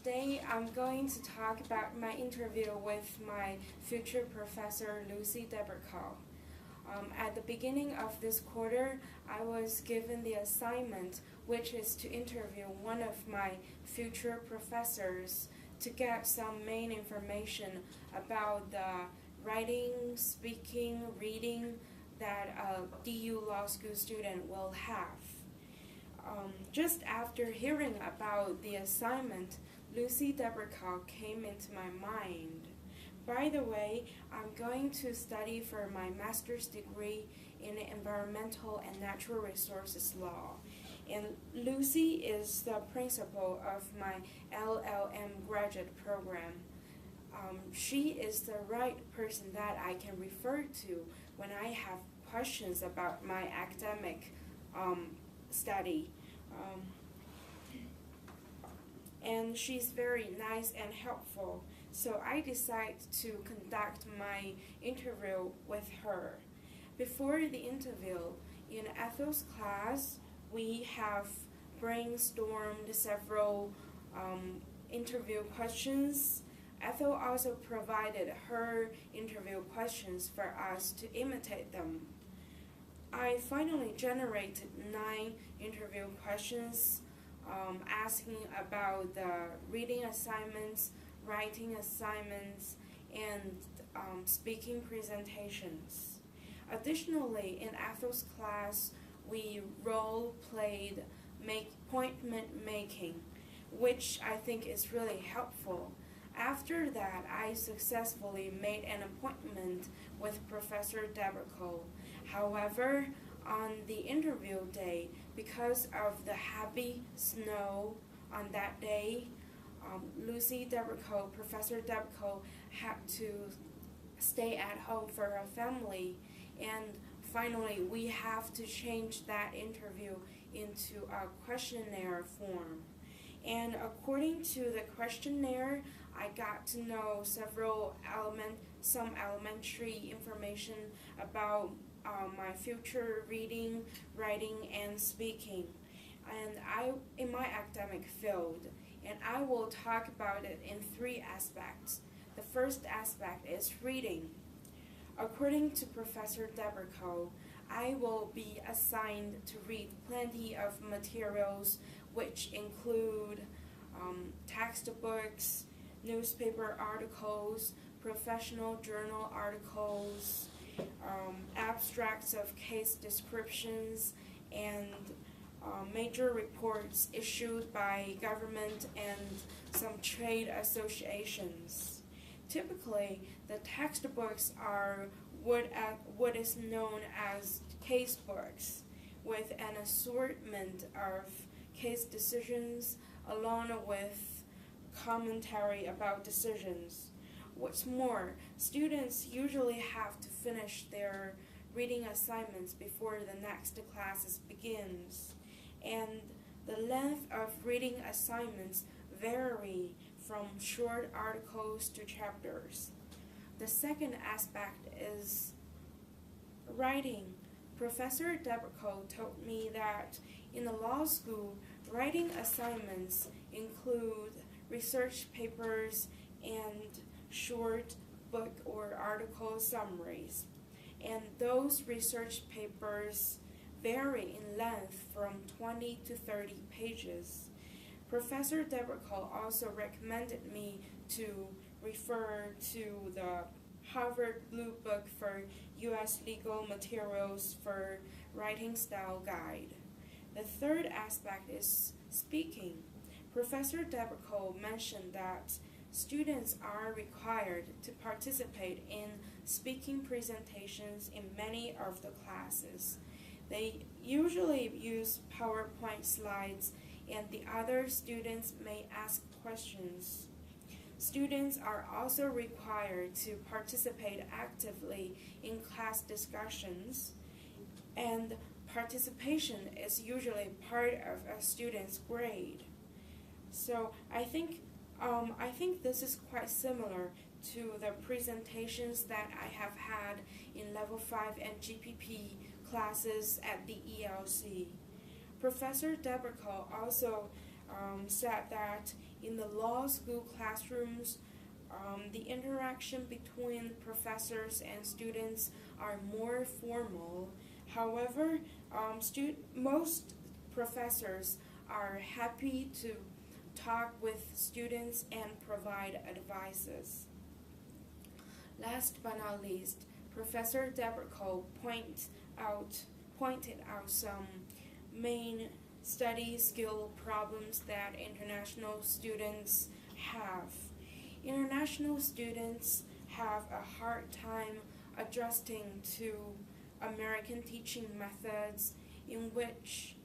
Today I'm going to talk about my interview with my future professor, Lucy Debercall. At the beginning of this quarter, I was given the assignment, which is to interview one of my future professors to get some main information about the writing, speaking, reading that a DU Law School student will have. Just after hearing about the assignment, Lucy Debercall came into my mind. By the way, I'm going to study for my master's degree in environmental and natural resources law. And Lucy is the principal of my LLM graduate program. She is the right person that I can refer to when I have questions about my academic study. And she's very nice and helpful, so I decided to conduct my interview with her. Before the interview, in Ethel's class, we have brainstormed several interview questions. Ethel also provided her interview questions for us to imitate them. I finally generated 9 interview questions asking about the reading assignments, writing assignments, and speaking presentations. Additionally, in Ethel's class, we role-played appointment making, which I think is really helpful. After that, I successfully made an appointment with Professor Debercall. However, on the interview day, because of the heavy snow on that day, Professor Debercall had to stay at home for her family, and finally we have to change that interview into a questionnaire form. And according to the questionnaire, I got to know some elementary information about my future reading, writing, and speaking, and in my academic field. And I will talk about it in 3 aspects. The first aspect is reading. According to Professor Debercall, I will be assigned to read plenty of materials, which include textbooks, newspaper articles, professional journal articles, abstracts of case descriptions, and major reports issued by government and some trade associations. Typically, the textbooks are what is known as case books, with an assortment of case decisions along with commentary about decisions. What's more, students usually have to finish their reading assignments before the next classes begins, and the length of reading assignments vary from short articles to chapters. The second aspect is writing. Professor Debercall told me that in the law school, writing assignments include research papers and short book or article summaries, and those research papers vary in length from 20 to 30 pages. Professor Debercall also recommended me to refer to the Harvard Blue Book for U.S. Legal Materials for Writing Style Guide. The third aspect is speaking. Professor Debercall mentioned that students are required to participate in speaking presentations in many of the classes. They usually use PowerPoint slides, and the other students may ask questions. Students are also required to participate actively in class discussions, and participation is usually part of a student's grade. So I think this is quite similar to the presentations that I have had in Level 5 and GPP classes at the ELC. Professor Debercall also said that In the law school classrooms, the interaction between professors and students are more formal. However, most professors are happy to talk with students and provide advices. Last but not least, Professor Deborah Cole pointed out some main study skill problems that international students have. International students have a hard time adjusting to American teaching methods in which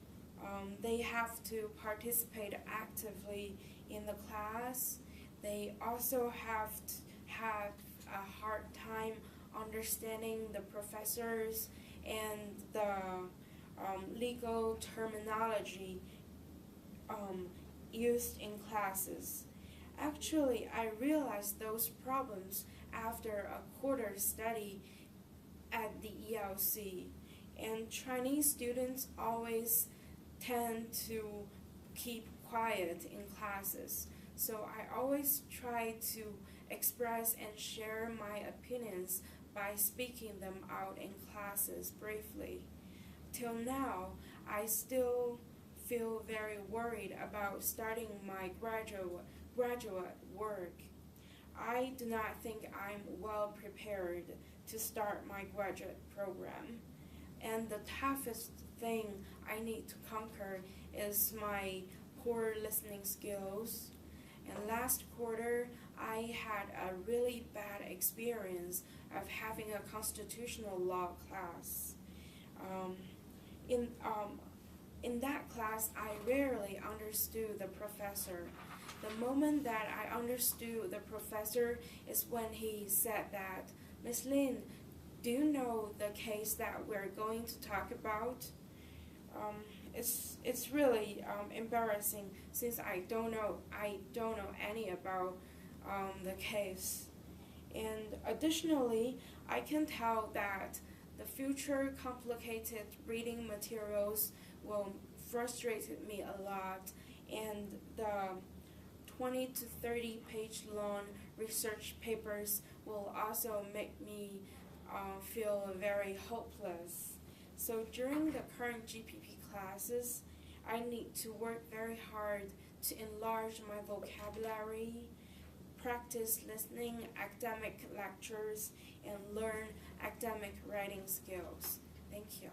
they have to participate actively in the class. They also have a hard time understanding the professors and the legal terminology used in classes. Actually, I realized those problems after a quarter study at the ELC, and Chinese students always tend to keep quiet in classes. So I always try to express and share my opinions by speaking them out in classes briefly. Till now, I still feel very worried about starting my graduate work. I do not think I'm well prepared to start my graduate program. And the toughest thing I need to conquer is my poor listening skills. And last quarter, I had a really bad experience of having a constitutional law class. In that class, I rarely understood the professor. The moment that I understood the professor is when he said that, "Miss Lin, do you know the case that we're going to talk about?" It's really embarrassing since I don't know any about the case. And additionally, I can tell that the future complicated reading materials will frustrate me a lot, and the 20 to 30 page long research papers will also make me feel very hopeless. So during the current GPP classes, I need to work very hard to enlarge my vocabulary, practice listening academic lectures, and learn academic writing skills. Thank you.